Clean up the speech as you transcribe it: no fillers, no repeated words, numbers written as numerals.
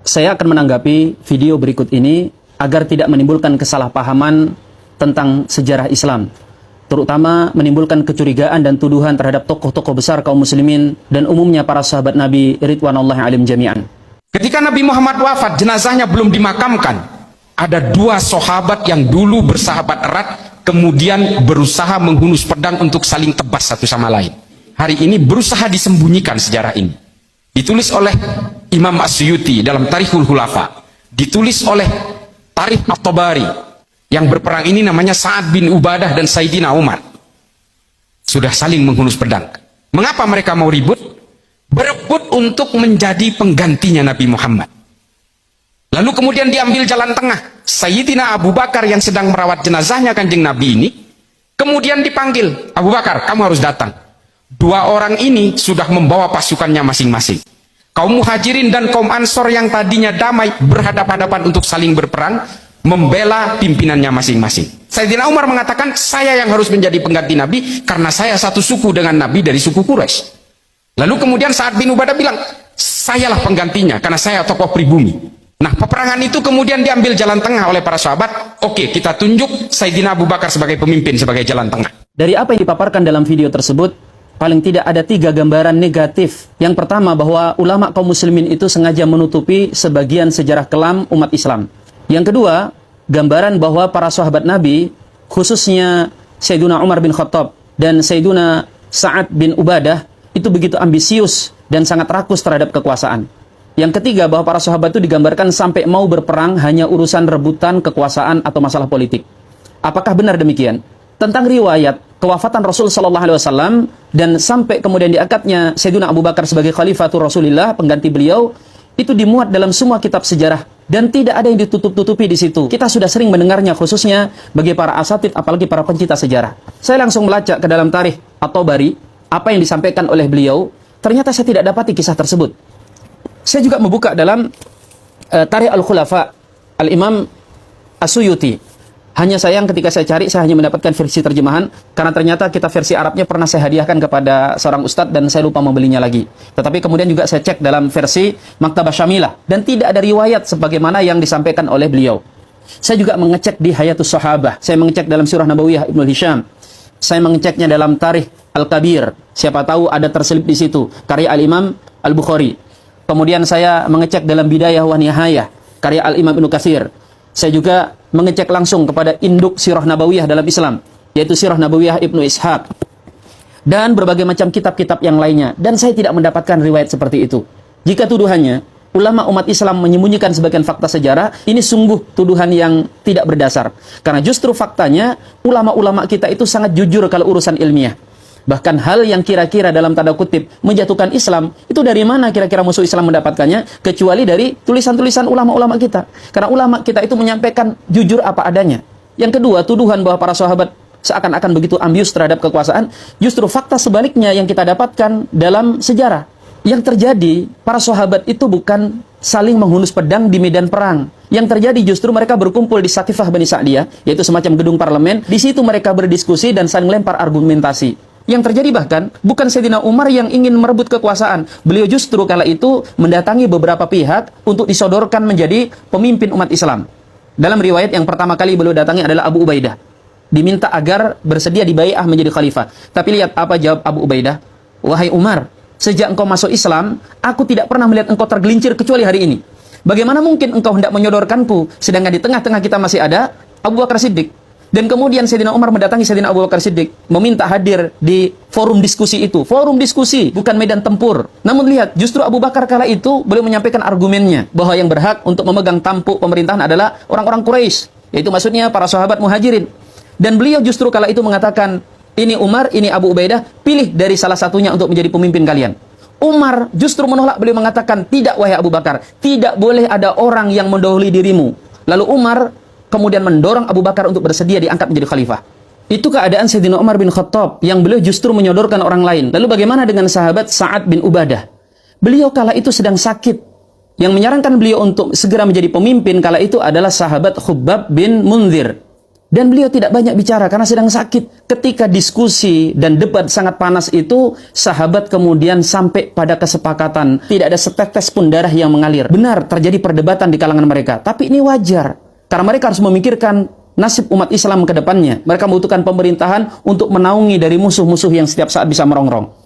Saya akan menanggapi video berikut ini agar tidak menimbulkan kesalahpahaman tentang sejarah Islam, terutama menimbulkan kecurigaan dan tuduhan terhadap tokoh-tokoh besar kaum muslimin dan umumnya para sahabat Nabi ridwanullahi alaihim jami'an. Ketika Nabi Muhammad wafat, jenazahnya belum dimakamkan. Ada dua sahabat yang dulu bersahabat erat, kemudian berusaha menghunus pedang untuk saling tebas satu sama lain. Hari ini berusaha disembunyikan sejarah ini. Ditulis oleh Imam As-Suyuti dalam Tarikhul Khulafa. Ditulis oleh Tarikh At-Tabari. Yang berperang ini namanya Sa'ad bin Ubadah dan Sayyidina Umar. Sudah saling menghunus pedang. Mengapa mereka mau ribut? Berebut untuk menjadi penggantinya Nabi Muhammad. Lalu kemudian diambil jalan tengah. Sayyidina Abu Bakar yang sedang merawat jenazahnya Kanjeng Nabi ini, kemudian dipanggil, Abu Bakar, kamu harus datang. Dua orang ini sudah membawa pasukannya masing-masing. Kaum Muhajirin dan kaum Ansor yang tadinya damai berhadapan-hadapan untuk saling berperang, membela pimpinannya masing-masing. Sayyidina Umar mengatakan, saya yang harus menjadi pengganti Nabi karena saya satu suku dengan Nabi dari suku Quraisy. Lalu kemudian Sa'ad bin Ubadah bilang, sayalah penggantinya karena saya tokoh pribumi. Nah, peperangan itu kemudian diambil jalan tengah oleh para sahabat. Oke, kita tunjuk Sayyidina Abu Bakar sebagai pemimpin, sebagai jalan tengah. Dari apa yang dipaparkan dalam video tersebut, paling tidak ada 3 gambaran negatif. Yang pertama, bahwa ulama kaum muslimin itu sengaja menutupi sebagian sejarah kelam umat Islam. Yang kedua, gambaran bahwa para sahabat Nabi, khususnya Sayyidina Umar bin Khattab dan Sayyidina Sa'ad bin Ubadah, itu begitu ambisius dan sangat rakus terhadap kekuasaan. Yang ketiga, bahwa para sahabat itu digambarkan sampai mau berperang hanya urusan rebutan kekuasaan atau masalah politik. Apakah benar demikian? Tentang riwayat kewafatan Rasul sallallahu alaihi wasallam dan sampai kemudian diangkatnya Sayyidina Abu Bakar sebagai khalifatul Rasulillah, pengganti beliau, itu dimuat dalam semua kitab sejarah dan tidak ada yang ditutup-tutupi di situ. Kita sudah sering mendengarnya, khususnya bagi para asatid, apalagi para pencinta sejarah. Saya langsung melacak ke dalam Tarikh At-Tabari, apa yang disampaikan oleh beliau. Ternyata saya tidak dapati kisah tersebut. Saya juga membuka dalam Tarikh Al-Khulafa Al-Imam As-Suyuti. Hanya sayang ketika saya cari, saya hanya mendapatkan versi terjemahan, karena ternyata kita versi Arabnya pernah saya hadiahkan kepada seorang ustadz dan saya lupa membelinya lagi. Tetapi kemudian juga saya cek dalam versi Maktabah Syamilah dan tidak ada riwayat sebagaimana yang disampaikan oleh beliau. Saya juga mengecek di Hayatus Sahabah, saya mengecek dalam Sirah Nabawiyah Ibnu Hisham, saya mengeceknya dalam Tarikh Al-Kabir, siapa tahu ada terselip di situ, karya Al-Imam Al-Bukhari. Kemudian saya mengecek dalam Bidayah wa Nihayah, karya Al-Imam Ibnu Katsir. Saya juga mengecek langsung kepada induk Sirah Nabawiyah dalam Islam, yaitu Sirah Nabawiyah Ibnu Ishaq. Dan berbagai macam kitab-kitab yang lainnya. Dan saya tidak mendapatkan riwayat seperti itu. Jika tuduhannya, ulama umat Islam menyembunyikan sebagian fakta sejarah, ini sungguh tuduhan yang tidak berdasar. Karena justru faktanya, ulama-ulama kita itu sangat jujur kalau urusan ilmiah. Bahkan hal yang kira-kira dalam tanda kutip menjatuhkan Islam, itu dari mana kira-kira musuh Islam mendapatkannya? Kecuali dari tulisan-tulisan ulama-ulama kita. Karena ulama kita itu menyampaikan jujur apa adanya. Yang kedua, tuduhan bahwa para sahabat seakan-akan begitu ambius terhadap kekuasaan, justru fakta sebaliknya yang kita dapatkan dalam sejarah. Yang terjadi, para sahabat itu bukan saling menghunus pedang di medan perang. Yang terjadi justru mereka berkumpul di Saqifah Bani Sa'diyah, yaitu semacam gedung parlemen. Di situ mereka berdiskusi dan saling lempar argumentasi. Yang terjadi bahkan, bukan Sayyidina Umar yang ingin merebut kekuasaan. Beliau justru kala itu mendatangi beberapa pihak untuk disodorkan menjadi pemimpin umat Islam. Dalam riwayat yang pertama kali beliau datangi adalah Abu Ubaidah. Diminta agar bersedia dibai'ah menjadi khalifah. Tapi lihat apa jawab Abu Ubaidah. Wahai Umar, sejak engkau masuk Islam, aku tidak pernah melihat engkau tergelincir kecuali hari ini. Bagaimana mungkin engkau hendak menyodorkanku, sedangkan di tengah-tengah kita masih ada Abu Bakar Siddiq. Dan kemudian Sayyidina Umar mendatangi Sayyidina Abu Bakar Siddiq, meminta hadir di forum diskusi itu. Forum diskusi, bukan medan tempur. Namun lihat, justru Abu Bakar kala itu beliau menyampaikan argumennya, bahwa yang berhak untuk memegang tampuk pemerintahan adalah orang-orang Quraisy, yaitu maksudnya para sahabat Muhajirin. Dan beliau justru kala itu mengatakan, ini Umar, ini Abu Ubaidah, pilih dari salah satunya untuk menjadi pemimpin kalian. Umar justru menolak, beliau mengatakan, tidak wahai Abu Bakar, tidak boleh ada orang yang mendahului dirimu. Lalu Umar kemudian mendorong Abu Bakar untuk bersedia diangkat menjadi khalifah. Itu keadaan Sayyidina Umar bin Khattab yang beliau justru menyodorkan orang lain. Lalu bagaimana dengan sahabat Sa'ad bin Ubadah? Beliau kala itu sedang sakit. Yang menyarankan beliau untuk segera menjadi pemimpin kala itu adalah sahabat Khubbab bin Munzir. Dan beliau tidak banyak bicara karena sedang sakit. Ketika diskusi dan debat sangat panas itu, sahabat kemudian sampai pada kesepakatan. Tidak ada setetes pun darah yang mengalir. Benar, terjadi perdebatan di kalangan mereka. Tapi ini wajar. Karena mereka harus memikirkan nasib umat Islam ke depannya. Mereka membutuhkan pemerintahan untuk menaungi dari musuh-musuh yang setiap saat bisa merongrong.